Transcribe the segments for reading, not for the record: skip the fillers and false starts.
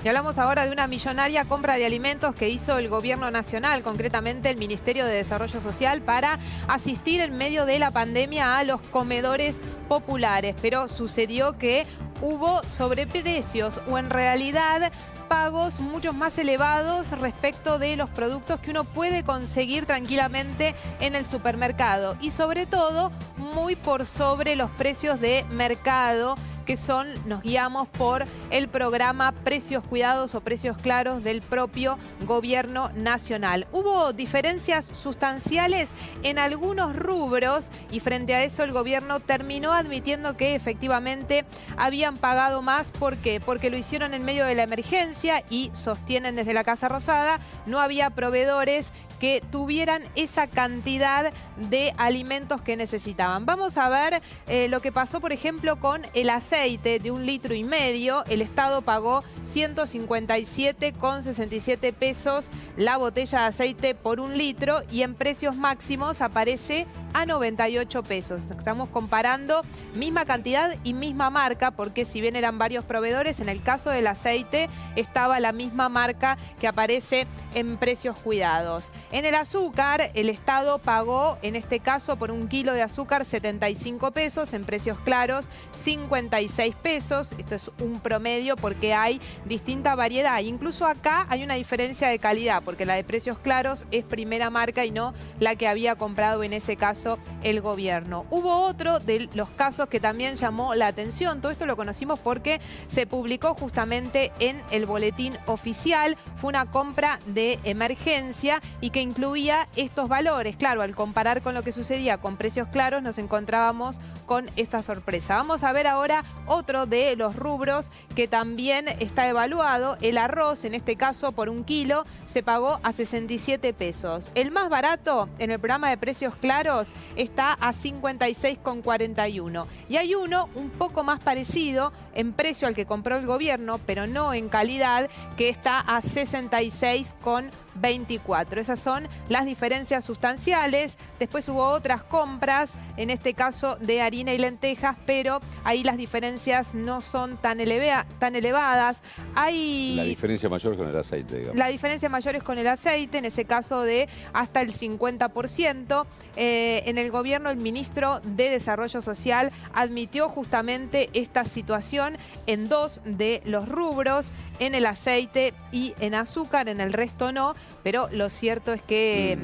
Y hablamos ahora de una millonaria compra de alimentos que hizo el Gobierno Nacional, concretamente el Ministerio de Desarrollo Social, para asistir en medio de la pandemia a los comedores populares. Pero sucedió que hubo sobreprecios o en realidad pagos mucho más elevados respecto de los productos que uno puede conseguir tranquilamente en el supermercado. Y sobre todo, muy por sobre los precios de mercado, que son, nos guiamos por el programa Precios Cuidados o Precios Claros del propio Gobierno Nacional. Hubo diferencias sustanciales en algunos rubros y frente a eso el gobierno terminó admitiendo que efectivamente habían pagado más. ¿Por qué? Porque lo hicieron en medio de la emergencia y sostienen desde la Casa Rosada no había proveedores que tuvieran esa cantidad de alimentos que necesitaban. Vamos a ver lo que pasó, por ejemplo, con el aceite de 1,5 litros. El Estado pagó 157,67 pesos la botella de aceite por 1 litro y en precios máximos aparece a 98 pesos. Estamos comparando misma cantidad y misma marca, porque si bien eran varios proveedores, en el caso del aceite estaba la misma marca que aparece en Precios Cuidados. En el azúcar, el Estado pagó, en este caso, por 1 kilo de azúcar 75 pesos, en Precios Claros 56 pesos. Esto es un promedio porque hay distinta variedad. Incluso acá hay una diferencia de calidad, porque la de Precios Claros es primera marca y no la que había comprado en ese caso el gobierno. Hubo otro de los casos que también llamó la atención. Todo esto lo conocimos porque se publicó justamente en el boletín oficial. Fue una compra de emergencia y que incluía estos valores. Claro, al comparar con lo que sucedía con Precios Claros, nos encontrábamos con esta sorpresa. Vamos a ver ahora otro de los rubros que también está evaluado. El arroz, en este caso, por 1 kilo, se pagó a 67 pesos. El más barato en el programa de Precios Claros está a 56,41. Y hay uno un poco más parecido en precio al que compró el gobierno, pero no en calidad, que está a 66,24. Esas son las diferencias sustanciales. Después hubo otras compras, en este caso de harina y lentejas, pero ahí las diferencias no son tan elevadas. La diferencia mayor es con el aceite, digamos. La diferencia mayor es con el aceite, en ese caso de hasta el 50%. En el gobierno, el ministro de Desarrollo Social admitió justamente esta situación en 2 de los rubros, en el aceite y en azúcar, en el resto no, pero lo cierto es que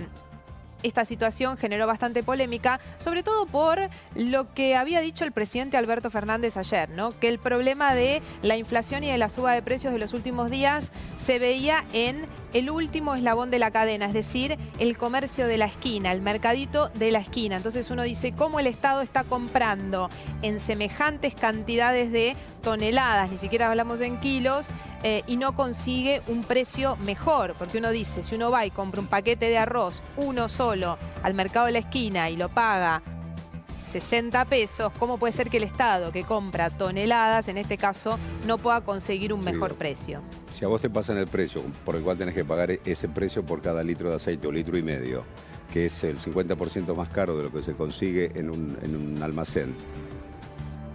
esta situación generó bastante polémica, sobre todo por lo que había dicho el presidente Alberto Fernández ayer, ¿no? Que el problema de la inflación y de la suba de precios de los últimos días se veía en el último eslabón de la cadena, es decir, el comercio de la esquina, el mercadito de la esquina. Entonces uno dice, ¿cómo el Estado está comprando en semejantes cantidades de toneladas, ni siquiera hablamos en kilos, y no consigue un precio mejor? Porque uno dice, si uno va y compra un paquete de arroz, uno solo, al mercado de la esquina y lo paga 60 pesos, ¿cómo puede ser que el Estado, que compra toneladas, en este caso, no pueda conseguir un mejor precio? Si a vos te pasan el precio por el cual tenés que pagar ese precio por cada litro de aceite o 1,5 litros, que es el 50% más caro de lo que se consigue en un almacén,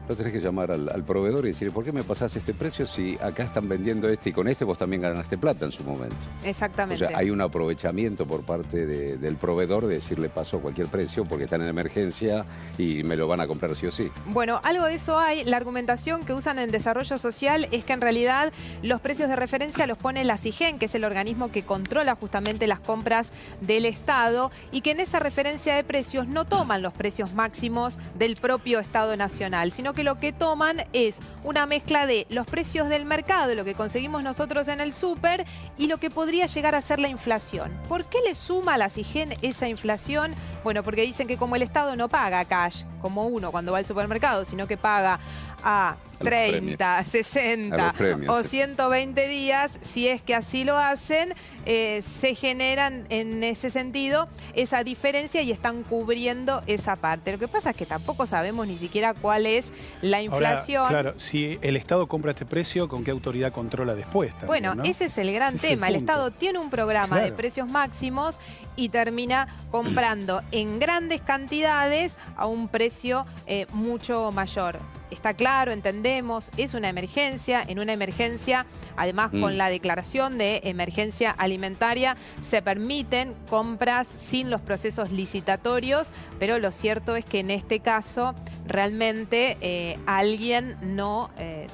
no tenés que llamar al proveedor y decir, ¿por qué me pasás este precio si acá están vendiendo este y con este vos también ganaste plata en su momento? Exactamente. O sea, hay un aprovechamiento por parte del proveedor de decirle paso cualquier precio porque están en emergencia y me lo van a comprar sí o sí. Bueno, algo de eso hay. La argumentación que usan en Desarrollo Social es que en realidad los precios de referencia los pone la SIGEN, que es el organismo que controla justamente las compras del Estado, y que en esa referencia de precios no toman los precios máximos del propio Estado Nacional, sino que lo que toman es una mezcla de los precios del mercado, lo que conseguimos nosotros en el súper, y lo que podría llegar a ser la inflación. ¿Por qué le suma a la SIGEN esa inflación? Bueno, porque dicen que como el Estado no paga cash, como uno cuando va al supermercado, sino que paga a 30, 60 o 120 días, si es que así lo hacen, se generan en ese sentido esa diferencia y están cubriendo esa parte. Lo que pasa es que tampoco sabemos ni siquiera cuál es la inflación. Ahora, claro, si el Estado compra este precio, ¿con qué autoridad controla después también, bueno, ¿no? ese es el gran tema. El Estado tiene un programa de precios máximos y termina comprando en grandes cantidades a un precio mucho mayor. está claro, entendemos, es una emergencia. En una emergencia, además con la declaración de emergencia alimentaria, se permiten compras sin los procesos licitatorios, pero lo cierto es que en este caso realmente alguien no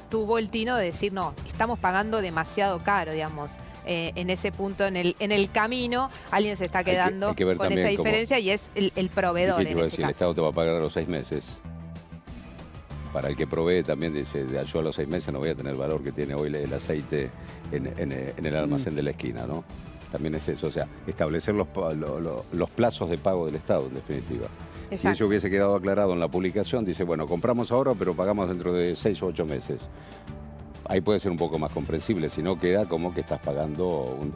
tuvo el tino de decir, no, estamos pagando demasiado caro, digamos. En ese punto, en el camino, alguien se está quedando con esa diferencia y es el proveedor en ese caso. El Estado te va a pagar a los 6 meses. Para el que provee también dice, yo a los 6 meses no voy a tener el valor que tiene hoy el aceite en el almacén de la esquina, ¿no? También es eso, o sea, establecer los plazos de pago del Estado, en definitiva. Exacto. Si eso hubiese quedado aclarado en la publicación, dice, bueno, compramos ahora, pero pagamos dentro de 6 o 8 meses. Ahí puede ser un poco más comprensible, si no queda como que estás pagando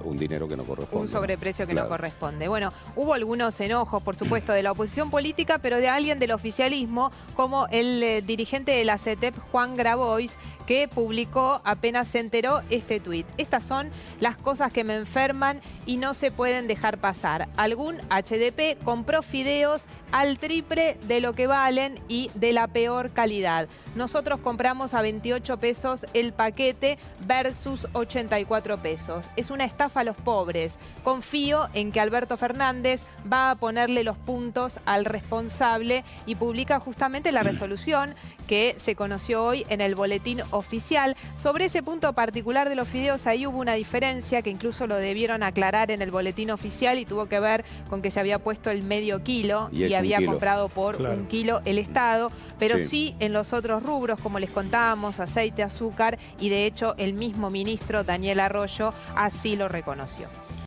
un dinero que no corresponde. Un sobreprecio que no corresponde. Bueno, hubo algunos enojos, por supuesto, de la oposición política, pero de alguien del oficialismo, como el dirigente de la CETEP, Juan Grabois, que publicó, apenas se enteró, este tuit. Estas son las cosas que me enferman y no se pueden dejar pasar. Algún HDP compró fideos al triple de lo que valen y de la peor calidad. Nosotros compramos a 28 pesos el paquete versus 84 pesos. Es una estafa a los pobres. Confío en que Alberto Fernández va a ponerle los puntos al responsable y publica justamente la resolución que se conoció hoy en el boletín oficial. Sobre ese punto particular de los fideos, ahí hubo una diferencia que incluso lo debieron aclarar en el boletín oficial y tuvo que ver con que se había puesto el medio kilo y había comprado por 1 kilo el Estado, pero sí en los otros rubros, como les contábamos, aceite, azúcar, y de hecho el mismo ministro Daniel Arroyo así lo reconoció.